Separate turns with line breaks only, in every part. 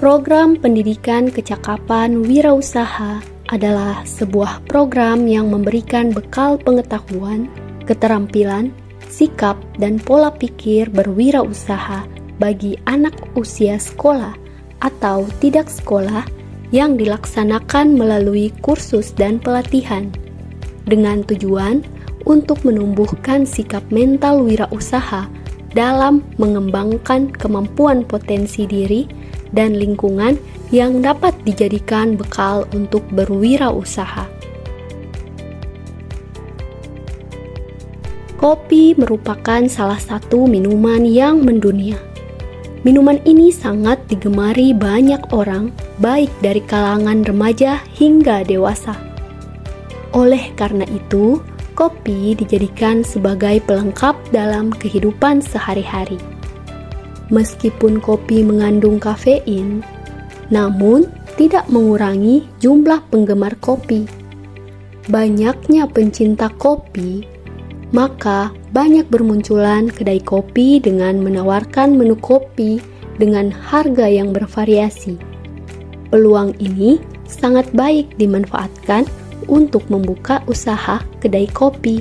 Program Pendidikan Kecakapan Wirausaha adalah sebuah program yang memberikan bekal pengetahuan, keterampilan, sikap, dan pola pikir berwirausaha bagi anak usia sekolah atau tidak sekolah yang dilaksanakan melalui kursus dan pelatihan dengan tujuan untuk menumbuhkan sikap mental wirausaha dalam mengembangkan kemampuan potensi diri dan lingkungan yang dapat dijadikan bekal untuk berwirausaha. Kopi merupakan salah satu minuman yang mendunia. Minuman ini sangat digemari banyak orang, baik dari kalangan remaja hingga dewasa. Oleh karena itu, kopi dijadikan sebagai pelengkap dalam kehidupan sehari-hari. Meskipun kopi mengandung kafein, namun tidak mengurangi jumlah penggemar kopi. Banyaknya pencinta kopi, maka banyak bermunculan kedai kopi dengan menawarkan menu kopi dengan harga yang bervariasi. Peluang ini sangat baik dimanfaatkan untuk membuka usaha kedai kopi.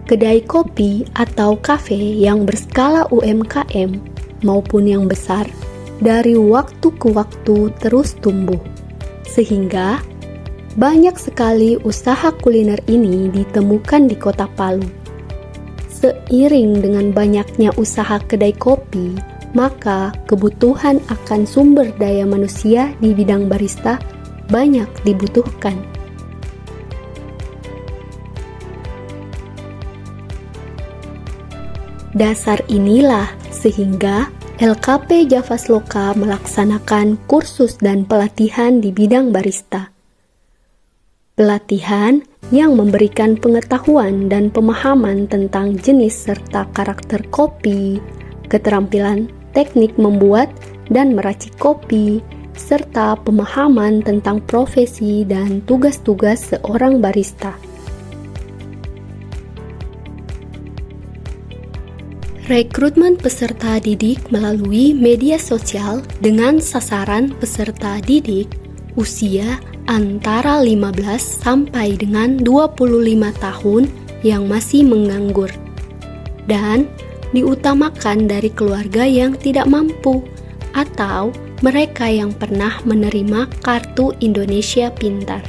Kedai kopi atau kafe yang berskala UMKM maupun yang besar dari waktu ke waktu terus tumbuh, sehingga banyak sekali usaha kuliner ini ditemukan di kota Palu. Seiring dengan banyaknya usaha kedai kopi, maka kebutuhan akan sumber daya manusia di bidang barista banyak dibutuhkan. Dasar inilah sehingga LKP Javasloka melaksanakan kursus dan pelatihan di bidang barista. Pelatihan yang memberikan pengetahuan dan pemahaman tentang jenis serta karakter kopi, keterampilan teknik membuat dan meracik kopi, serta pemahaman tentang profesi dan tugas-tugas seorang barista. Rekrutmen peserta didik melalui media sosial dengan sasaran peserta didik usia antara 15 sampai dengan 25 tahun yang masih menganggur dan diutamakan dari keluarga yang tidak mampu atau mereka yang pernah menerima Kartu Indonesia Pintar.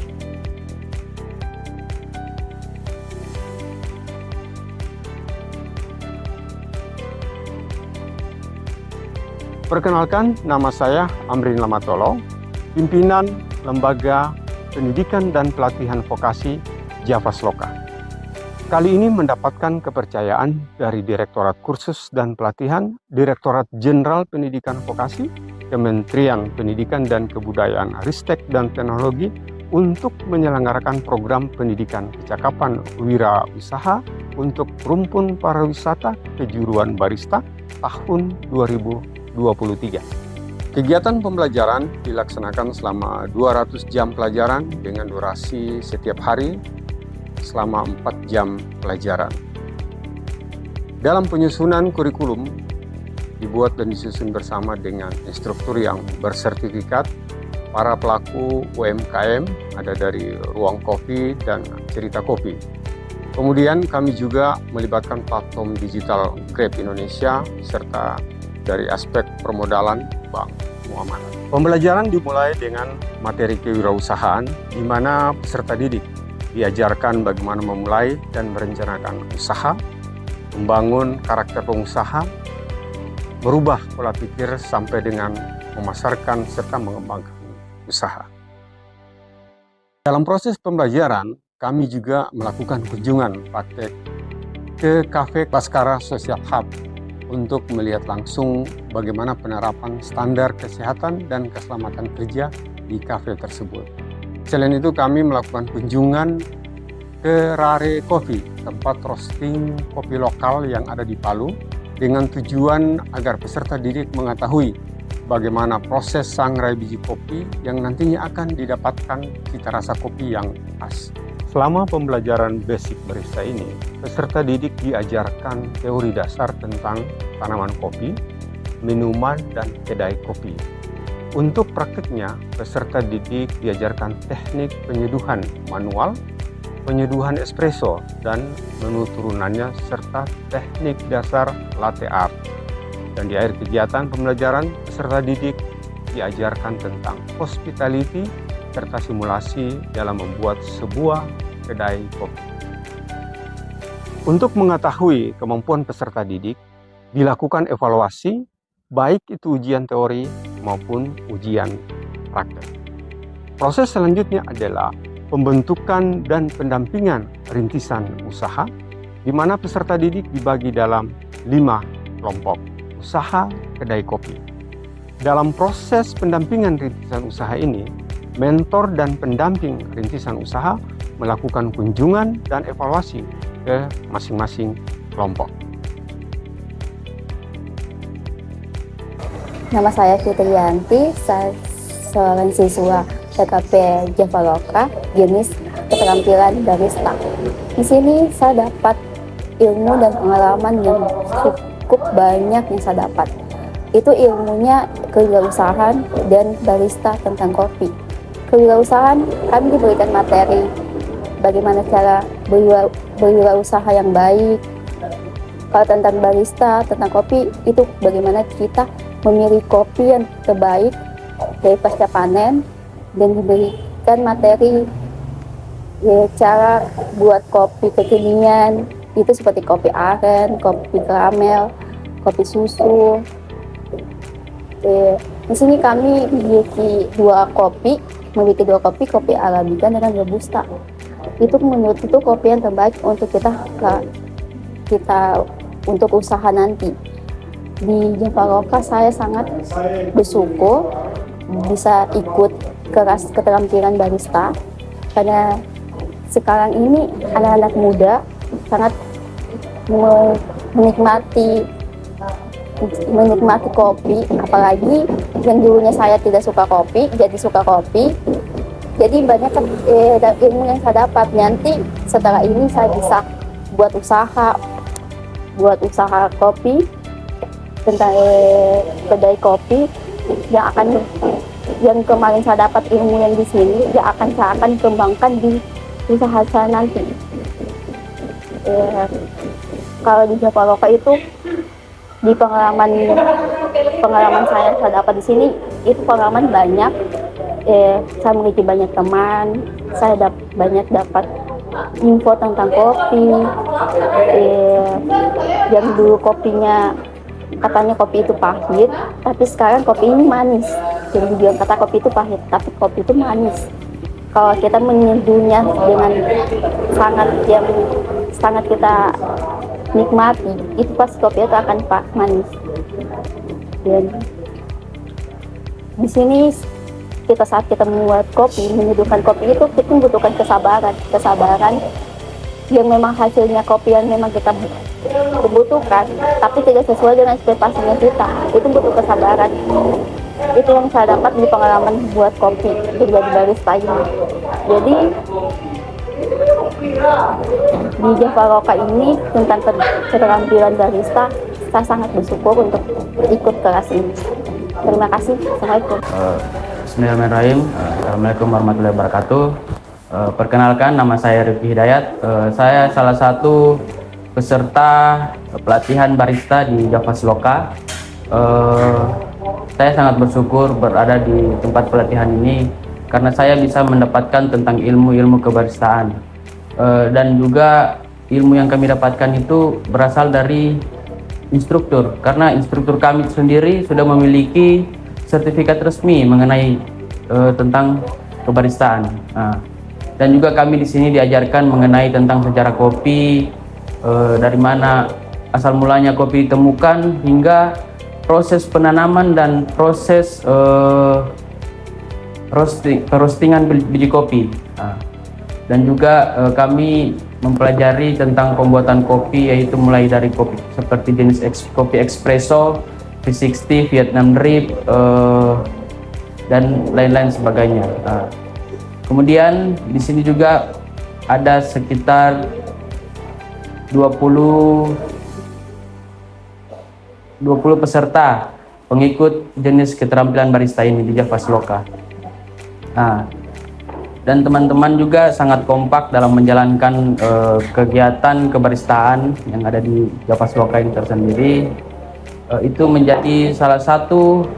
Perkenalkan, nama saya Amrin Lamatolo, pimpinan Lembaga Pendidikan dan Pelatihan Vokasi Javasloka. Kali ini mendapatkan kepercayaan dari Direktorat Kursus dan Pelatihan, Direktorat Jenderal Pendidikan Vokasi, Kementerian Pendidikan dan Kebudayaan Ristek dan Teknologi untuk menyelenggarakan program pendidikan kecakapan wirausaha untuk rumpun pariwisata kejuruan barista tahun 2023. Kegiatan pembelajaran dilaksanakan selama 200 jam pelajaran dengan durasi setiap hari selama 4 jam pelajaran. Dalam penyusunan kurikulum dibuat dan disusun bersama dengan instruktur yang bersertifikat, para pelaku UMKM ada dari Ruang Kopi dan Cerita Kopi. Kemudian kami juga melibatkan platform digital Grab Indonesia serta dari aspek permodalan Bank Muamalah. Pembelajaran dimulai dengan materi kewirausahaan di mana peserta didik diajarkan bagaimana memulai dan merencanakan usaha, membangun karakter pengusaha, merubah pola pikir sampai dengan memasarkan serta mengembangkan usaha. Dalam proses pembelajaran, kami juga melakukan kunjungan praktek ke Cafe Baskara Social Hub untuk melihat langsung bagaimana penerapan standar kesehatan dan keselamatan kerja di kafe tersebut. Selain itu kami melakukan kunjungan ke Rare Coffee, tempat roasting kopi lokal yang ada di Palu, dengan tujuan agar peserta didik mengetahui bagaimana proses sangrai biji kopi yang nantinya akan didapatkan cita rasa kopi yang khas. Selama pembelajaran basic barista ini, peserta didik diajarkan teori dasar tentang tanaman kopi, minuman, dan kedai kopi. Untuk praktiknya, peserta didik diajarkan teknik penyeduhan manual, penyeduhan espresso, dan menu turunannya, serta teknik dasar latte art. Dan di akhir kegiatan pembelajaran, peserta didik diajarkan tentang hospitality, serta simulasi dalam membuat sebuah kedai kopi. Untuk mengetahui kemampuan peserta didik, dilakukan evaluasi, baik itu ujian teori maupun ujian praktek. Proses selanjutnya adalah pembentukan dan pendampingan rintisan usaha, di mana peserta didik dibagi dalam 5 kelompok usaha kedai kopi. Dalam proses pendampingan rintisan usaha ini, mentor dan pendamping rintisan usaha melakukan kunjungan dan evaluasi ke masing-masing kelompok.
Nama saya Fitriyanti, saya seorang siswa TKP Javaloka, jenis keterampilan barista. Di sini saya dapat ilmu dan pengalaman yang cukup banyak yang saya dapat. Itu ilmunya kewirausahaan dan barista tentang kopi. Kewirausahaan, kami diberikan materi bagaimana cara berwirausaha yang baik. Kalau tentang barista, tentang kopi, itu bagaimana kita memilih kopi yang terbaik dari pasca panen, dan diberikan materi cara buat kopi kekinian, itu seperti kopi aren, kopi karamel, kopi susu. Di sini kami memiliki dua kopi, kopi Arabica dan Robusta. Itu menurut itu kopi yang terbaik untuk kita untuk usaha nanti. Di Javaloka saya sangat bersyukur bisa ikut kelas keterampilan barista, karena sekarang ini anak-anak muda sangat menikmati kopi, apalagi yang dulunya saya tidak suka kopi jadi suka kopi. Jadi banyak ilmu yang saya dapat. Nanti setelah ini saya bisa buat usaha kopi, tentang kedai kopi yang kemarin saya dapat ilmu yang di sini, saya akan kembangkan di usaha saya nanti. Kalau di Javaloka itu, di pengalaman saya dapat di sini, itu pengalaman banyak. Saya memiliki banyak teman, saya banyak dapat info tentang kopi. Yang dulu kopinya katanya kopi itu pahit, tapi sekarang kopi ini manis. Jadi dia kata kopi itu pahit, tapi kopi itu manis. Kalau kita menyeduhnya dengan sangat kita nikmati, itu pasti kopi itu akan manis. Dan di sini saat kita membuat kopi, menyeduhkan kopi itu kita membutuhkan kesabaran yang memang hasilnya kopi yang memang kita butuhkan, tapi tidak sesuai dengan ekspektasinya kita. Itu butuh kesabaran. Itu yang saya dapat di pengalaman buat kopi menjadi barista ini. Jadi di Javaloka ini tentang keterampilan barista, saya sangat bersyukur untuk ikut kelas ini. Terima kasih. Assalamualaikum.
Bismillahirrahmanirrahim. Assalamualaikum warahmatullahi wabarakatuh. Perkenalkan, nama saya Rifki Hidayat. Saya salah satu peserta pelatihan barista di Javaloka. Saya sangat bersyukur berada di tempat pelatihan ini karena saya bisa mendapatkan tentang ilmu-ilmu kebaristaan. Dan juga ilmu yang kami dapatkan itu berasal dari instruktur, karena instruktur kami sendiri sudah memiliki sertifikat resmi mengenai tentang kebaristaan. Dan juga kami di sini diajarkan mengenai tentang sejarah kopi, dari mana asal mulanya kopi ditemukan hingga proses penanaman dan proses roastingan biji kopi. Dan juga kami mempelajari tentang pembuatan kopi, yaitu mulai dari kopi seperti jenis kopi espresso, V60, Vietnam Drip, dan lain-lain sebagainya. Kemudian di sini juga ada sekitar 20 peserta pengikut jenis keterampilan barista ini di Javas Loka. Nah, dan teman-teman juga sangat kompak dalam menjalankan kegiatan kebaristaan yang ada di Javas Loka ini tersendiri. Itu menjadi salah satu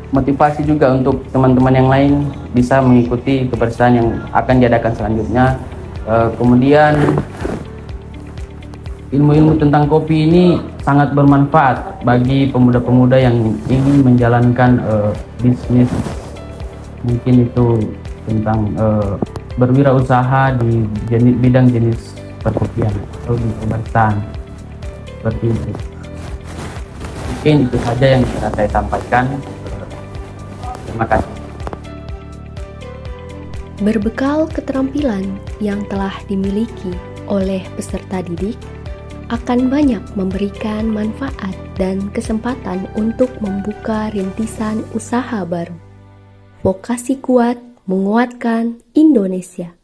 motivasi juga untuk teman-teman yang lain bisa mengikuti kebaristaan yang akan diadakan selanjutnya. Kemudian ilmu-ilmu tentang kopi ini sangat bermanfaat bagi pemuda-pemuda yang ingin menjalankan bisnis, mungkin itu tentang berwirausaha di bidang jenis perkopian atau di kebaristaan seperti itu. Mungkin itu saja yang bisa saya sampaikan. Terima kasih.
Berbekal keterampilan yang telah dimiliki oleh peserta didik, akan banyak memberikan manfaat dan kesempatan untuk membuka rintisan usaha baru. Vokasi kuat menguatkan Indonesia.